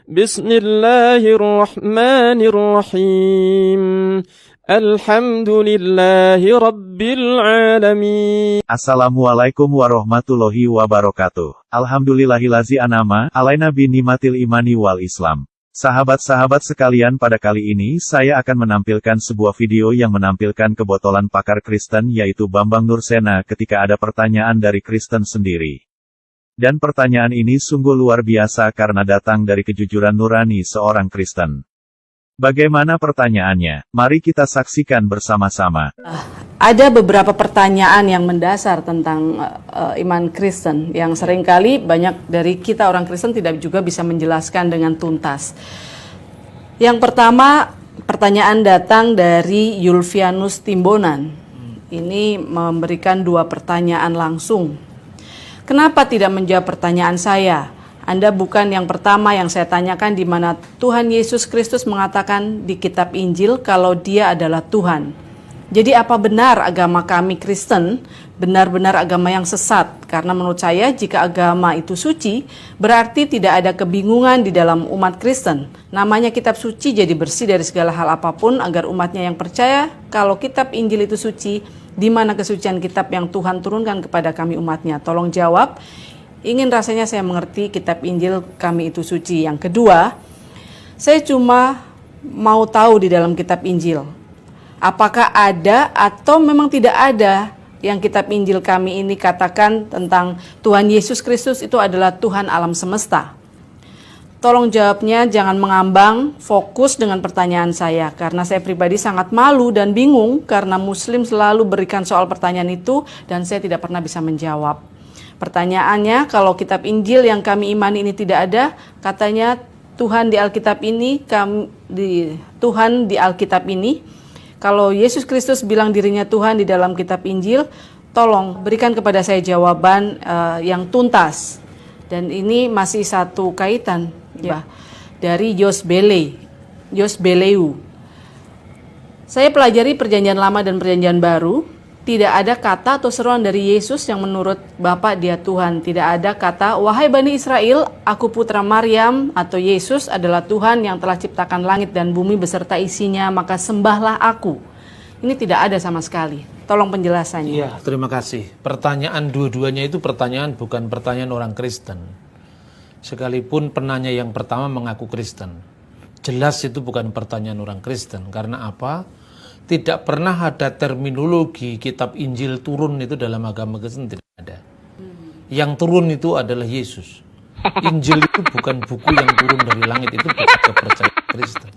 Bismillahirrahmanirrahim. Alhamdulillahi Rabbil Alamin. Assalamualaikum warahmatullahi wabarakatuh. Alhamdulillahilazi anama alaina bi nimatil imani wal Islam. Sahabat-sahabat sekalian, pada kali ini saya akan menampilkan sebuah video yang menampilkan kebotolan pakar Kristen yaitu Bambang Nursena ketika ada pertanyaan dari Kristen sendiri. Dan pertanyaan ini sungguh luar biasa karena datang dari kejujuran nurani seorang Kristen. Bagaimana pertanyaannya? Mari kita saksikan bersama-sama. Ada beberapa pertanyaan yang mendasar tentang iman Kristen yang seringkali banyak dari kita orang Kristen tidak juga bisa menjelaskan dengan tuntas. Yang pertama, pertanyaan datang dari Yulvianus Timbonan. Ini memberikan dua pertanyaan langsung. Kenapa tidak menjawab pertanyaan saya? Anda bukan yang pertama yang saya tanyakan di mana Tuhan Yesus Kristus mengatakan di kitab Injil kalau Dia adalah Tuhan. Jadi apa benar agama kami Kristen benar-benar agama yang sesat? Karena menurut saya jika agama itu suci, berarti tidak ada kebingungan di dalam umat Kristen. Namanya kitab suci jadi bersih dari segala hal apapun agar umatnya yang percaya kalau kitab Injil itu suci, di mana kesucian kitab yang Tuhan turunkan kepada kami umatnya? Tolong jawab. Ingin rasanya saya mengerti kitab Injil kami itu suci. Yang kedua, saya cuma mau tahu di dalam kitab Injil, apakah ada atau memang tidak ada yang kitab Injil kami ini katakan tentang Tuhan Yesus Kristus itu adalah Tuhan alam semesta. Tolong jawabnya, jangan mengambang, fokus dengan pertanyaan saya. Karena saya pribadi sangat malu dan bingung karena Muslim selalu berikan soal pertanyaan itu dan saya tidak pernah bisa menjawab. Pertanyaannya, kalau kitab Injil yang kami imani ini tidak ada, katanya Tuhan di Alkitab ini, Tuhan di Alkitab ini, kalau Yesus Kristus bilang dirinya Tuhan di dalam kitab Injil, tolong berikan kepada saya jawaban yang tuntas. Dan ini masih satu kaitan ya dari Yosbeleu. Saya pelajari Perjanjian Lama dan Perjanjian Baru. Tidak ada kata atau seruan dari Yesus yang menurut Bapa Dia Tuhan. Tidak ada kata, wahai Bani Israel, aku putra Maryam, atau Yesus adalah Tuhan yang telah ciptakan langit dan bumi beserta isinya, maka sembahlah aku. Ini tidak ada sama sekali. Tolong penjelasannya. Iya, terima kasih. Pertanyaan dua-duanya itu pertanyaan bukan pertanyaan orang Kristen. Sekalipun penanya yang pertama mengaku Kristen. Jelas itu bukan pertanyaan orang Kristen. Karena apa? Tidak pernah ada terminologi kitab Injil turun itu dalam agama Kristen, tidak ada. Yang turun itu adalah Yesus. Injil itu bukan buku yang turun dari langit, itu bukan kepercayaan Kristen.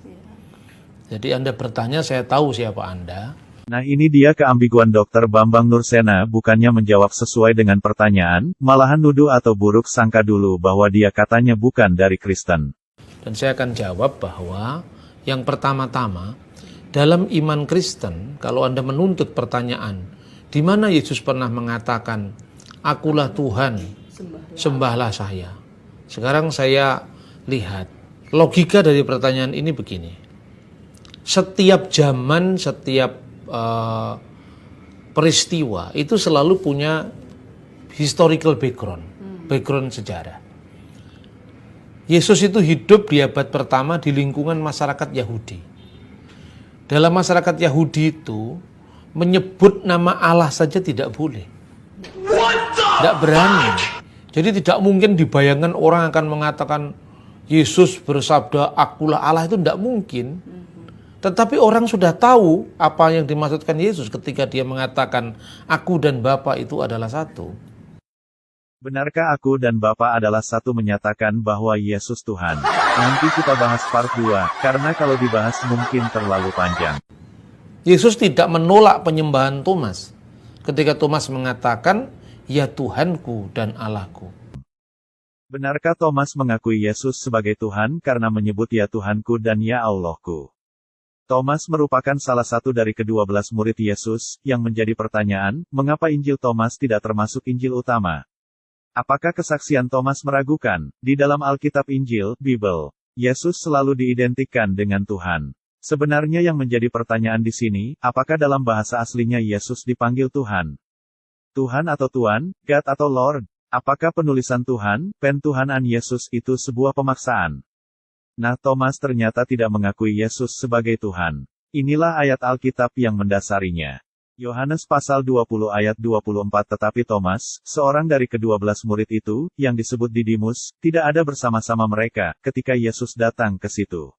Jadi Anda bertanya, saya tahu siapa Anda. Nah, ini dia keambiguan Dr. Bambang Nursena, bukannya menjawab sesuai dengan pertanyaan, malahan nuduh atau buruk sangka dulu bahwa dia katanya bukan dari Kristen. Dan saya akan jawab bahwa yang pertama-tama, dalam iman Kristen, kalau Anda menuntut pertanyaan, di mana Yesus pernah mengatakan, akulah Tuhan, sembahlah saya. Sekarang saya lihat, logika dari pertanyaan ini begini. Setiap zaman, setiap peristiwa, itu selalu punya historical background sejarah. Yesus itu hidup di abad pertama di lingkungan masyarakat Yahudi. Dalam masyarakat Yahudi itu, menyebut nama Allah saja tidak boleh. Tidak berani. Jadi tidak mungkin dibayangkan orang akan mengatakan, Yesus bersabda, akulah Allah, itu tidak mungkin. Tetapi orang sudah tahu apa yang dimaksudkan Yesus ketika dia mengatakan, aku dan Bapa itu adalah satu. Benarkah aku dan Bapa adalah satu menyatakan bahwa Yesus Tuhan? Nanti kita bahas part 2, karena kalau dibahas mungkin terlalu panjang. Yesus tidak menolak penyembahan Thomas. Ketika Thomas mengatakan, ya Tuhanku dan Allahku. Benarkah Thomas mengakui Yesus sebagai Tuhan karena menyebut ya Tuhanku dan ya Allahku? Thomas merupakan salah satu dari ke-12 murid Yesus, yang menjadi pertanyaan, mengapa Injil Thomas tidak termasuk Injil utama? Apakah kesaksian Thomas meragukan? Di dalam Alkitab Injil, Bible, Yesus selalu diidentikan dengan Tuhan. Sebenarnya yang menjadi pertanyaan di sini, apakah dalam bahasa aslinya Yesus dipanggil Tuhan? Tuhan atau Tuan, God atau Lord? Apakah penulisan Tuhan, pen Tuhanan Yesus itu sebuah pemaksaan? Nah, Thomas ternyata tidak mengakui Yesus sebagai Tuhan. Inilah ayat Alkitab yang mendasarinya. Yohanes pasal 20 ayat 24. Tetapi Thomas, seorang dari ke-12 murid itu, yang disebut Didimus, tidak ada bersama-sama mereka, ketika Yesus datang ke situ.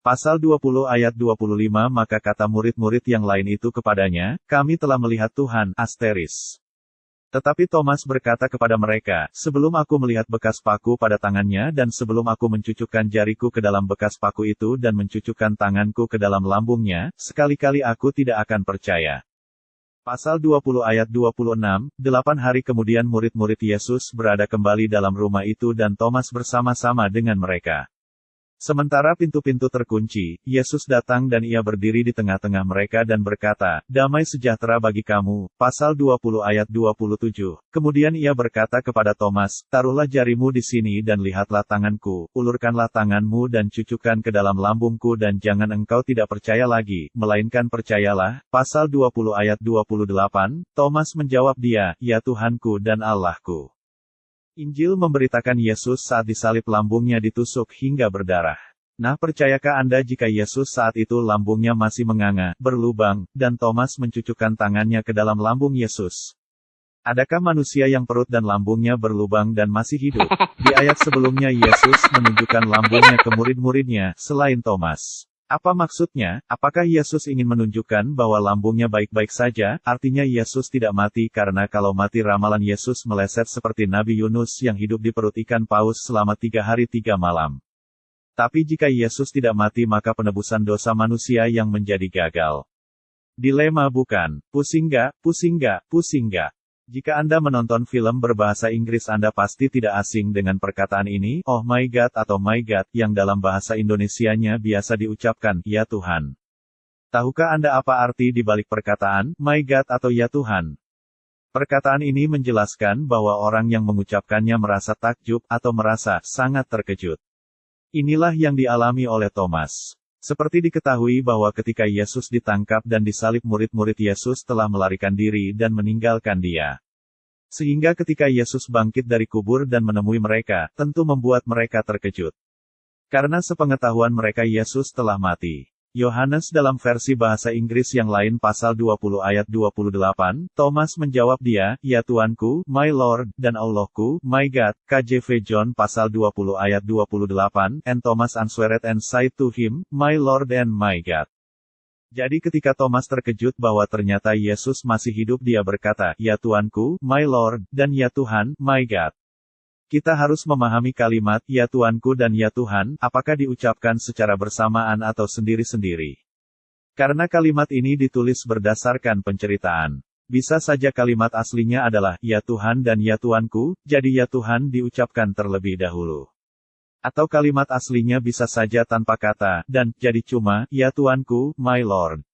Pasal 20 ayat 25. Maka kata murid-murid yang lain itu kepadanya, kami telah melihat Tuhan, asteris. Tetapi Thomas berkata kepada mereka, sebelum aku melihat bekas paku pada tangannya dan sebelum aku mencucukkan jariku ke dalam bekas paku itu dan mencucukkan tanganku ke dalam lambungnya, sekali-kali aku tidak akan percaya. Pasal 20 ayat 26, 8 hari kemudian murid-murid Yesus berada kembali dalam rumah itu dan Thomas bersama-sama dengan mereka. Sementara pintu-pintu terkunci, Yesus datang dan ia berdiri di tengah-tengah mereka dan berkata, damai sejahtera bagi kamu. Pasal 20 ayat 27. Kemudian ia berkata kepada Thomas, taruhlah jarimu di sini dan lihatlah tanganku, ulurkanlah tanganmu dan cucukkan ke dalam lambungku dan jangan engkau tidak percaya lagi, melainkan percayalah. Pasal 20 ayat 28, Thomas menjawab dia, ya Tuhanku dan Allahku. Injil memberitakan Yesus saat disalib lambungnya ditusuk hingga berdarah. Nah, percayakah Anda jika Yesus saat itu lambungnya masih menganga, berlubang, dan Thomas mencucukkan tangannya ke dalam lambung Yesus? Adakah manusia yang perut dan lambungnya berlubang dan masih hidup? Di ayat sebelumnya Yesus menunjukkan lambungnya ke murid-muridnya, selain Thomas. Apa maksudnya? Apakah Yesus ingin menunjukkan bahwa lambungnya baik-baik saja? Artinya Yesus tidak mati karena kalau mati ramalan Yesus meleset seperti Nabi Yunus yang hidup di perut ikan paus selama 3 hari 3 malam. Tapi jika Yesus tidak mati maka penebusan dosa manusia yang menjadi gagal. Dilema bukan? Pusing gak? Pusing gak? Pusing gak? Jika Anda menonton film berbahasa Inggris Anda pasti tidak asing dengan perkataan ini, oh my God atau my God, yang dalam bahasa Indonesianya biasa diucapkan, ya Tuhan. Tahukah Anda apa arti di balik perkataan, my God atau ya Tuhan? Perkataan ini menjelaskan bahwa orang yang mengucapkannya merasa takjub atau merasa sangat terkejut. Inilah yang dialami oleh Thomas. Seperti diketahui bahwa ketika Yesus ditangkap dan disalib murid-murid Yesus telah melarikan diri dan meninggalkan dia. Sehingga ketika Yesus bangkit dari kubur dan menemui mereka, tentu membuat mereka terkejut. Karena sepengetahuan mereka Yesus telah mati. Yohanes dalam versi bahasa Inggris yang lain pasal 20 ayat 28, Thomas menjawab dia, ya Tuanku, my Lord, dan Allahku, my God. KJV John pasal 20 ayat 28, and Thomas answered and said to him, my Lord and my God. Jadi ketika Thomas terkejut bahwa ternyata Yesus masih hidup dia berkata, ya Tuanku, my Lord, dan ya Tuhan, my God. Kita harus memahami kalimat, ya Tuanku dan ya Tuhan, apakah diucapkan secara bersamaan atau sendiri-sendiri. Karena kalimat ini ditulis berdasarkan penceritaan. Bisa saja kalimat aslinya adalah, ya Tuhan dan ya Tuanku, jadi ya Tuhan diucapkan terlebih dahulu. Atau kalimat aslinya bisa saja tanpa kata, dan, jadi cuma, ya Tuanku, my Lord.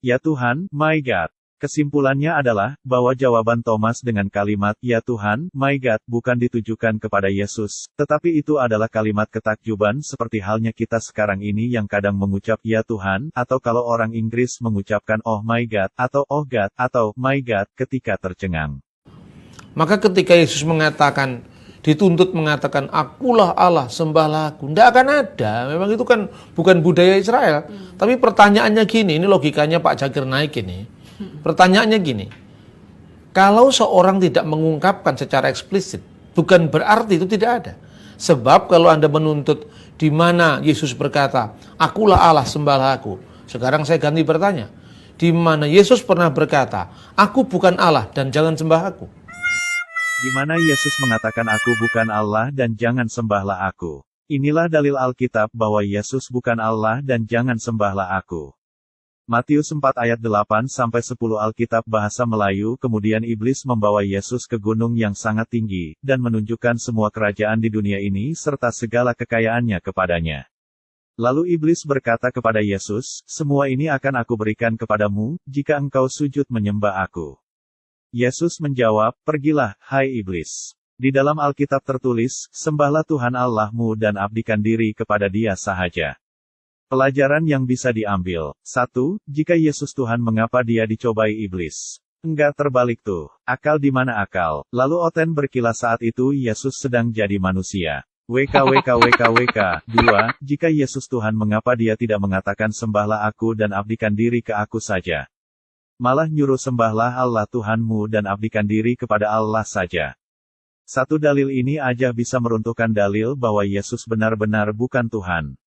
Ya Tuhan, my God. Kesimpulannya adalah, bahwa jawaban Thomas dengan kalimat, ya Tuhan, my God, bukan ditujukan kepada Yesus, tetapi itu adalah kalimat ketakjuban seperti halnya kita sekarang ini yang kadang mengucap ya Tuhan, atau kalau orang Inggris mengucapkan oh my God, atau oh God, atau my God, ketika tercengang. Maka ketika Yesus mengatakan, dituntut mengatakan, akulah Allah, sembahlah aku. Tidak akan ada, memang itu kan bukan budaya Israel. Tapi pertanyaannya gini, ini logikanya Pak Jagir naik ini. Pertanyaannya gini, kalau seorang tidak mengungkapkan secara eksplisit, bukan berarti itu tidak ada. Sebab kalau Anda menuntut di mana Yesus berkata, akulah Allah, sembahlah aku. Sekarang saya ganti bertanya, di mana Yesus pernah berkata, aku bukan Allah dan jangan sembah aku? Di mana Yesus mengatakan aku bukan Allah dan jangan sembahlah aku. Inilah dalil Alkitab bahwa Yesus bukan Allah dan jangan sembahlah aku. Matius 4 ayat 8-10 Alkitab bahasa Melayu. Kemudian iblis membawa Yesus ke gunung yang sangat tinggi, dan menunjukkan semua kerajaan di dunia ini serta segala kekayaannya kepadanya. Lalu iblis berkata kepada Yesus, semua ini akan aku berikan kepadamu, jika engkau sujud menyembah aku. Yesus menjawab, pergilah, hai iblis. Di dalam Alkitab tertulis, sembahlah Tuhan Allahmu dan abdikan diri kepada Dia sahaja. Pelajaran yang bisa diambil. 1. Jika Yesus Tuhan mengapa dia dicobai iblis? Enggak terbalik tuh. Akal di mana akal? Lalu Oten berkilah saat itu Yesus sedang jadi manusia. WKWKWKWK. 2. Jika Yesus Tuhan, mengapa dia tidak mengatakan sembahlah aku dan abdikan diri ke aku saja? Malah nyuruh sembahlah Allah Tuhanmu dan abdikan diri kepada Allah saja. Satu dalil ini aja bisa meruntuhkan dalil bahwa Yesus benar-benar bukan Tuhan.